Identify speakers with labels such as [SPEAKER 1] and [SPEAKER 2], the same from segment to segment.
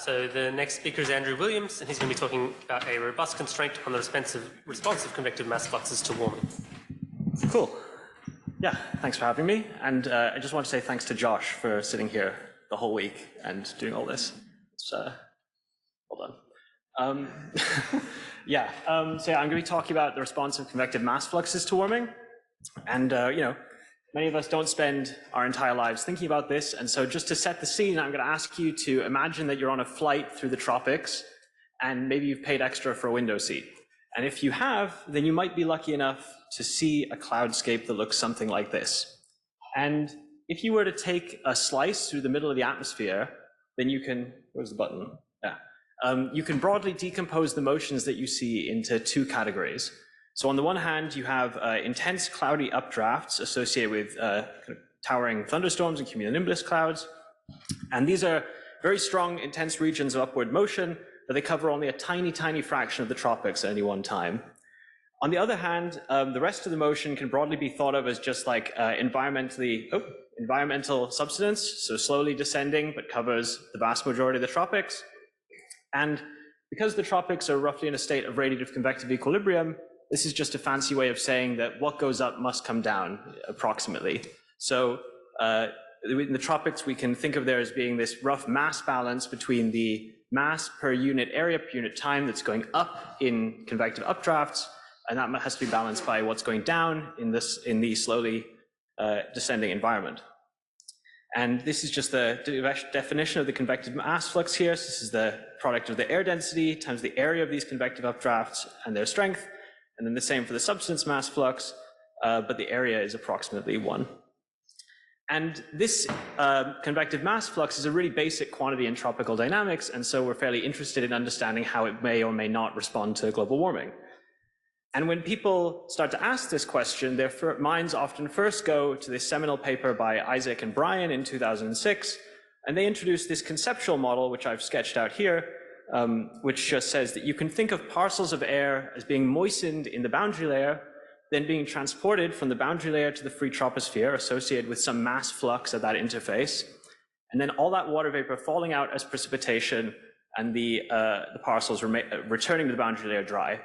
[SPEAKER 1] So the next speaker is Andrew Williams, and he's going to be talking about a robust constraint on the responsive convective mass fluxes to warming.
[SPEAKER 2] Cool. Yeah, thanks for having me. And I just want to say thanks to Josh for sitting here the whole week and doing all this. It's, well done. So yeah, I'm going to be talking about the responsive convective mass fluxes to warming. And, many of us don't spend our entire lives thinking about this, and so just to set the scene, I'm going to ask you to imagine that you're on a flight through the tropics, and maybe you've paid extra for a window seat. And if you have, then you might be lucky enough to see a cloudscape that looks something like this. And if you were to take a slice through the middle of the atmosphere, then you can, where's the button? Yeah. You can broadly decompose the motions that you see into two categories. So on the one hand, you have intense cloudy updrafts associated with kind of towering thunderstorms and cumulonimbus clouds. And these are very strong, intense regions of upward motion, but they cover only a tiny, tiny fraction of the tropics at any one time. On the other hand, the rest of the motion can broadly be thought of as just like environmental subsidence, so slowly descending, but covers the vast majority of the tropics. And because the tropics are roughly in a state of radiative convective equilibrium, this is just a fancy way of saying that what goes up must come down, approximately. So in the tropics, we can think of there as being this rough mass balance between the mass per unit area per unit time that's going up in convective updrafts, and that has to be balanced by what's going down in the slowly descending environment. And this is just the definition of the convective mass flux here. So this is the product of the air density times the area of these convective updrafts and their strength. And then the same for the substance mass flux, but the area is approximately 1. And this convective mass flux is a really basic quantity in tropical dynamics, and so we're fairly interested in understanding how it may or may not respond to global warming. And when people start to ask this question, their minds often first go to this seminal paper by Isaac and Brian in 2006, and they introduced this conceptual model, which I've sketched out here, which just says that you can think of parcels of air as being moistened in the boundary layer, then being transported from the boundary layer to the free troposphere associated with some mass flux at that interface, and then all that water vapor falling out as precipitation and the parcels returning to the boundary layer dry.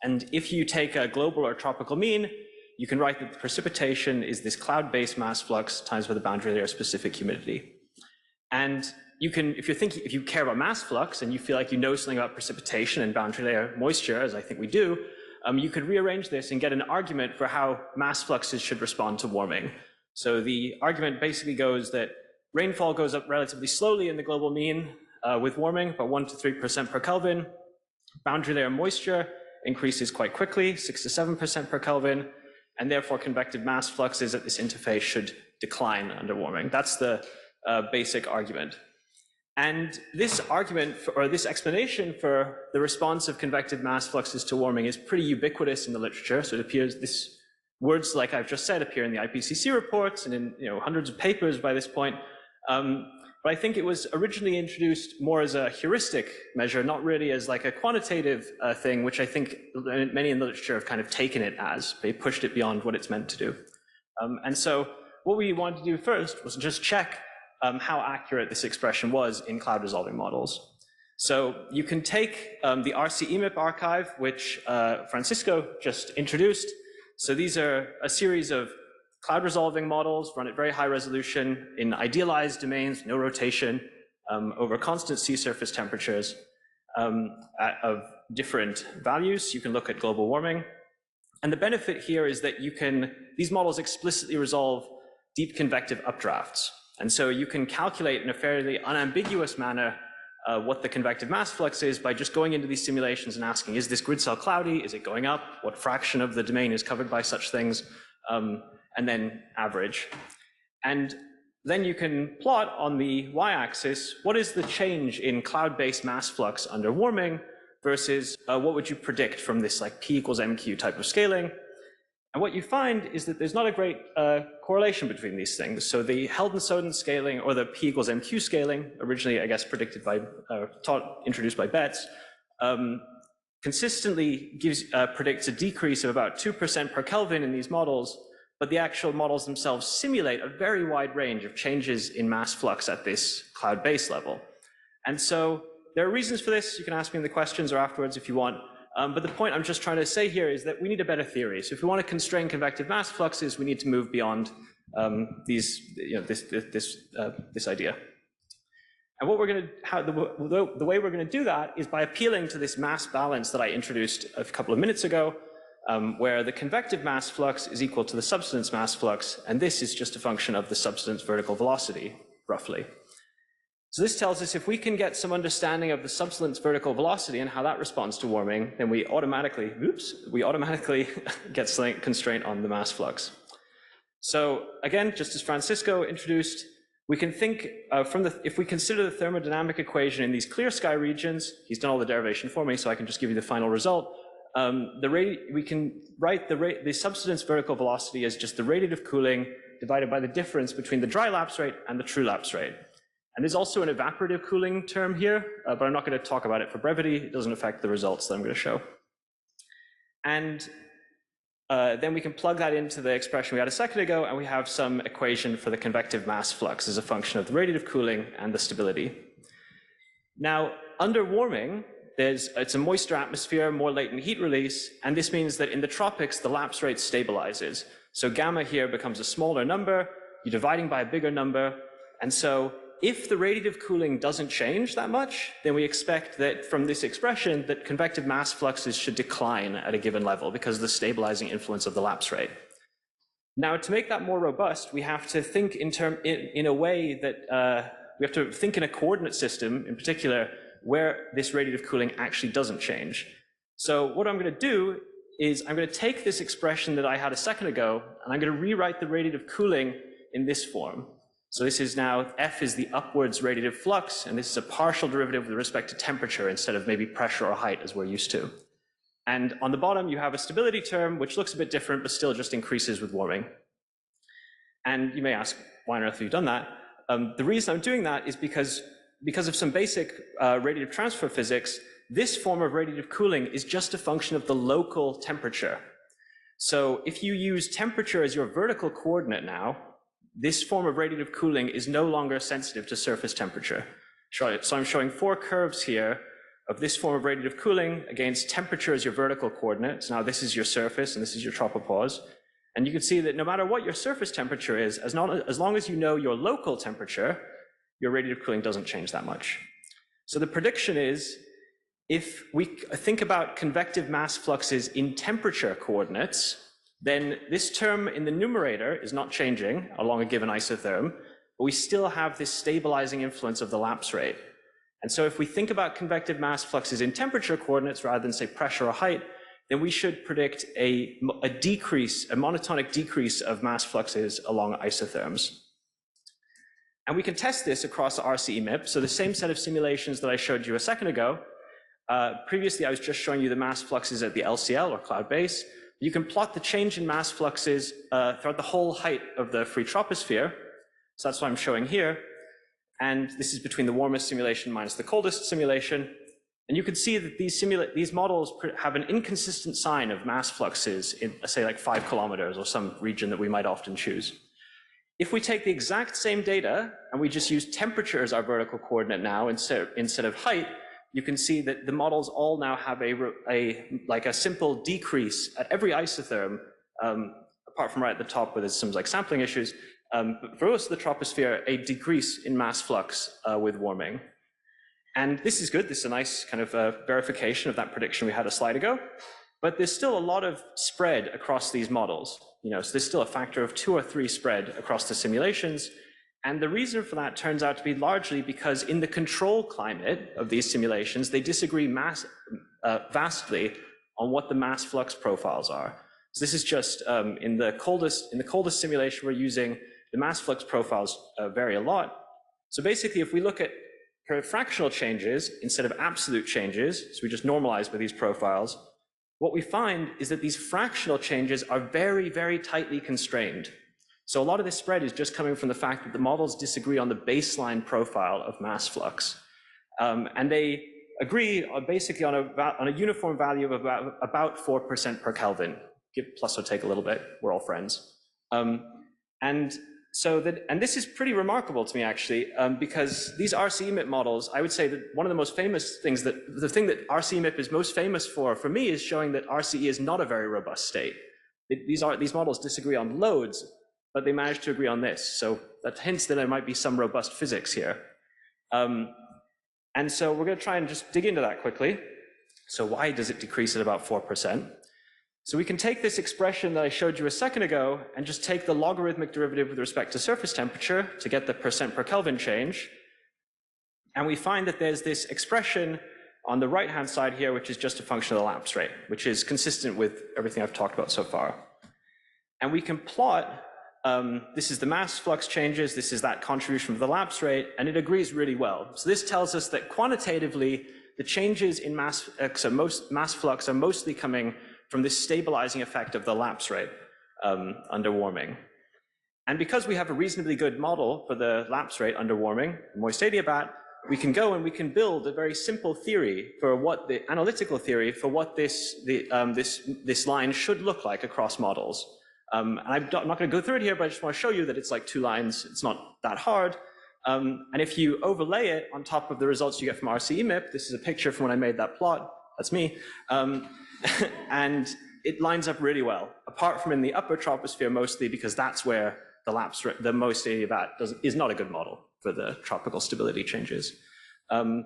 [SPEAKER 2] And if you take a global or tropical mean, you can write that the precipitation is this cloud-based mass flux times by the boundary layer specific humidity. And you can, if you care about mass flux and you feel like you know something about precipitation and boundary layer moisture, as I think we do, you could rearrange this and get an argument for how mass fluxes should respond to warming. So the argument basically goes that rainfall goes up relatively slowly in the global mean with warming, about 1 to 3% per Kelvin. Boundary layer moisture increases quite quickly, 6 to 7% per Kelvin, and therefore convective mass fluxes at this interface should decline under warming. That's the basic argument. And this argument, or this explanation for the response of convective mass fluxes to warming is pretty ubiquitous in the literature. So it appears, words like I've just said appear in the IPCC reports and in hundreds of papers by this point. But I think it was originally introduced more as a heuristic measure, not really as like a quantitative thing, which I think many in the literature have kind of taken it as. They pushed it beyond what it's meant to do. And so what we wanted to do first was just check how accurate this expression was in cloud resolving models. So you can take the RC EMIP archive, which Francisco just introduced. So these are a series of cloud resolving models run at very high resolution in idealized domains, no rotation, over constant sea surface temperatures of different values. You can look at global warming. And the benefit here is that these models explicitly resolve deep convective updrafts. And so you can calculate in a fairly unambiguous manner what the convective mass flux is by just going into these simulations and asking, is this grid cell cloudy? Is it going up? What fraction of the domain is covered by such things? And then average. And then you can plot on the y-axis, what is the change in cloud-based mass flux under warming versus what would you predict from this like P equals MQ type of scaling? And what you find is that there's not a great correlation between these things. So the Helden-Soden scaling, or the P equals MQ scaling, originally, I guess, introduced by Betts, consistently predicts a decrease of about 2% per Kelvin in these models, but the actual models themselves simulate a very wide range of changes in mass flux at this cloud base level. And so there are reasons for this. You can ask me in the questions or afterwards if you want. But the point I'm just trying to say here is that we need a better theory. So if we want to constrain convective mass fluxes, we need to move beyond this idea. And what we're going to, the way we're going to do that is by appealing to this mass balance that I introduced a couple of minutes ago, where the convective mass flux is equal to the substance mass flux, and this is just a function of the substance vertical velocity, roughly. So this tells us if we can get some understanding of the substance vertical velocity and how that responds to warming, then we automatically get some constraint on the mass flux. So again, just as Francisco introduced, we can think if we consider the thermodynamic equation in these clear sky regions, he's done all the derivation for me, so I can just give you the final result. We can write the substance vertical velocity as just the radiative cooling divided by the difference between the dry lapse rate and the true lapse rate. And there's also an evaporative cooling term here, but I'm not going to talk about it for brevity. It doesn't affect the results that I'm going to show. And then we can plug that into the expression we had a second ago, and we have some equation for the convective mass flux as a function of the radiative cooling and the stability. Now, under warming, it's a moister atmosphere, more latent heat release, and this means that in the tropics, the lapse rate stabilizes. So gamma here becomes a smaller number, you're dividing by a bigger number, and so if the radiative cooling doesn't change that much, then we expect that from this expression that convective mass fluxes should decline at a given level because of the stabilizing influence of the lapse rate. Now, to make that more robust, we have to think in a way that we have to think in a coordinate system, in particular, where this radiative cooling actually doesn't change. So what I'm going to do is I'm going to take this expression that I had a second ago, and I'm going to rewrite the radiative cooling in this form. So this is now, F is the upwards radiative flux, and this is a partial derivative with respect to temperature instead of maybe pressure or height as we're used to. And on the bottom, you have a stability term, which looks a bit different, but still just increases with warming. And you may ask, why on earth have you done that? The reason I'm doing that is because of some basic radiative transfer physics, this form of radiative cooling is just a function of the local temperature. So if you use temperature as your vertical coordinate now, this form of radiative cooling is no longer sensitive to surface temperature. So I'm showing 4 curves here of this form of radiative cooling against temperature as your vertical coordinates. Now this is your surface and this is your tropopause. And you can see that no matter what your surface temperature is, as long as you know your local temperature, your radiative cooling doesn't change that much. So the prediction is, if we think about convective mass fluxes in temperature coordinates, then this term in the numerator is not changing along a given isotherm, but we still have this stabilizing influence of the lapse rate. And so if we think about convective mass fluxes in temperature coordinates rather than say pressure or height, then we should predict a monotonic decrease of mass fluxes along isotherms. And we can test this across RCEMIP. So the same set of simulations that I showed you a second ago. Previously, I was just showing you the mass fluxes at the LCL or cloud base. You can plot the change in mass fluxes throughout the whole height of the free troposphere. So that's what I'm showing here. And this is between the warmest simulation minus the coldest simulation. And you can see that these models have an inconsistent sign of mass fluxes in, say, like 5 kilometers or some region that we might often choose. If we take the exact same data and we just use temperature as our vertical coordinate now instead of height, you can see that the models all now have a simple decrease at every isotherm, apart from right at the top where there's some like sampling issues. But for most of the troposphere, a decrease in mass flux with warming. And this is good. This is a nice kind of verification of that prediction we had a slide ago. But there's still a lot of spread across these models. So there's still a factor of 2 or 3 spread across the simulations. And the reason for that turns out to be largely because in the control climate of these simulations, they disagree vastly on what the mass flux profiles are. So this is just in the coldest simulation we're using, the mass flux profiles vary a lot. So basically, if we look at fractional changes instead of absolute changes, so we just normalize with these profiles, what we find is that these fractional changes are very, very tightly constrained. So a lot of this spread is just coming from the fact that the models disagree on the baseline profile of mass flux. And they agree basically on a uniform value of about 4% per Kelvin. Give plus or take a little bit, we're all friends. And and this is pretty remarkable to me actually, because these RC-MIP models, I would say that one of the most famous things the thing that RC-MIP is most famous for me is showing that RCE is not a very robust state. These models disagree on loads, but they managed to agree on this. So that hints that there might be some robust physics here. And so we're going to try and just dig into that quickly. So why does it decrease at about 4%? So we can take this expression that I showed you a second ago and just take the logarithmic derivative with respect to surface temperature to get the percent per Kelvin change. And we find that there's this expression on the right-hand side here, which is just a function of the lapse rate, which is consistent with everything I've talked about so far. And we can plot, this is the mass flux changes, this is that contribution of the lapse rate, and it agrees really well. So this tells us that quantitatively, the changes in mass flux are mostly coming from this stabilizing effect of the lapse rate under warming. And because we have a reasonably good model for the lapse rate under warming, moist adiabat, we can go and we can build a very simple theory for what the analytical theory for what this line should look like across models. And I'm not going to go through it here, but I just want to show you that it's like 2 lines. It's not that hard. And if you overlay it on top of the results you get from RC-MIP, this is a picture from when I made that plot. That's me. And it lines up really well, apart from in the upper troposphere mostly, because that's where the lapse rate, the moist adiabat is not a good model for the tropical stability changes. I'm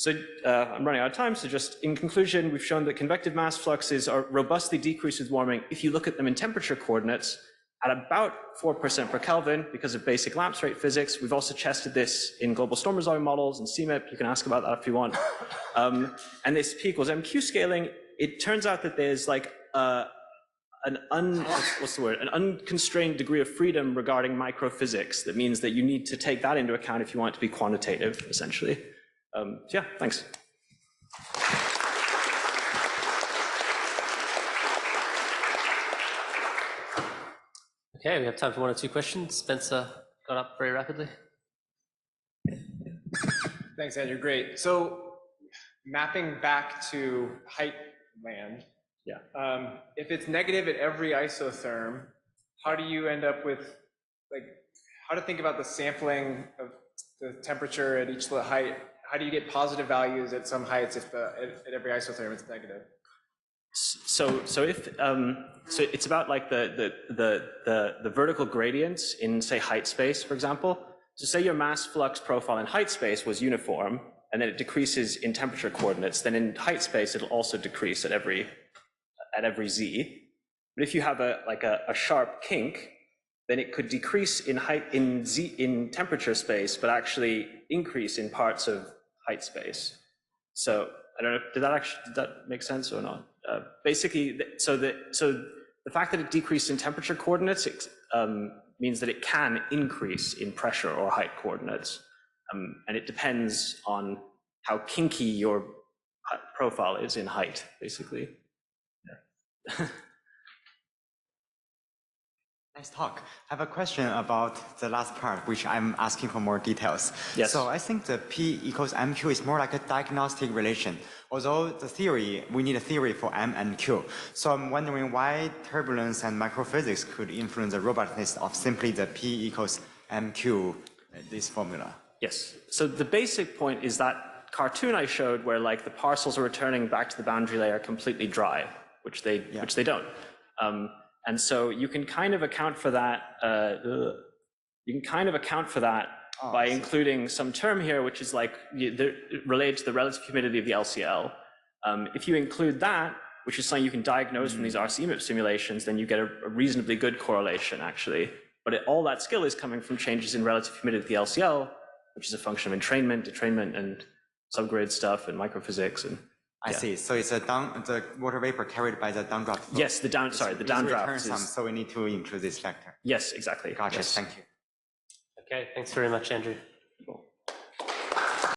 [SPEAKER 2] running out of time, so just in conclusion, we've shown that convective mass fluxes are robustly decreased with warming if you look at them in temperature coordinates at about 4% per Kelvin because of basic lapse rate physics. We've also tested this in global storm resolving models and CMIP. You can ask about that if you want. And this P equals MQ scaling, it turns out that there's like an unconstrained degree of freedom regarding microphysics. That means that you need to take that into account if you want it to be quantitative, essentially. So yeah, thanks.
[SPEAKER 1] Okay, we have time for 1 or 2 questions. Spencer got up very rapidly.
[SPEAKER 3] Thanks, Andrew. Great. So mapping back to height land.
[SPEAKER 2] Yeah.
[SPEAKER 3] If it's negative at every isotherm, how do you end up with, like, how to think about the sampling of the temperature at each height? How do you get positive values at some heights if at every isotherm it's negative?
[SPEAKER 2] So it's about like the vertical gradients in, say, height space, for example. So say your mass flux profile in height space was uniform, and then it decreases in temperature coordinates. Then in height space, it'll also decrease at every z. But if you have a sharp kink, then it could decrease in height in temperature space, but actually increase in parts of height space. So I don't know, did that make sense or not? Basically, so the fact that it decreased in temperature coordinates means that it can increase in pressure or height coordinates, and it depends on how kinky your profile is in height, basically. Yeah.
[SPEAKER 4] Nice talk. I have a question about the last part, which I'm asking for more details.
[SPEAKER 2] Yes.
[SPEAKER 4] So I think the P equals MQ is more like a diagnostic relation. Although the theory, we need a theory for M and Q. So I'm wondering why turbulence and microphysics could influence the robustness of simply the P equals MQ, this formula.
[SPEAKER 2] Yes. So the basic point is that cartoon I showed where like the parcels are returning back to the boundary layer completely dry, which they don't. And so you can kind of account for that. By including some term here, which is like related to the relative humidity of the LCL. If you include that, which is something you can diagnose from these RC-MIP simulations, then you get a reasonably good correlation, actually. But all that skill is coming from changes in relative humidity of the LCL, which is a function of entrainment, detrainment, and subgrid stuff, and microphysics, and.
[SPEAKER 4] I see. So it's the water vapor carried by the downdraft flow.
[SPEAKER 2] Yes, the downdraft is.
[SPEAKER 4] So we need to include this factor.
[SPEAKER 2] Yes, exactly.
[SPEAKER 4] Gotcha.
[SPEAKER 2] Yes.
[SPEAKER 4] Thank you.
[SPEAKER 1] Okay, thanks very much, Andrew.
[SPEAKER 2] Cool.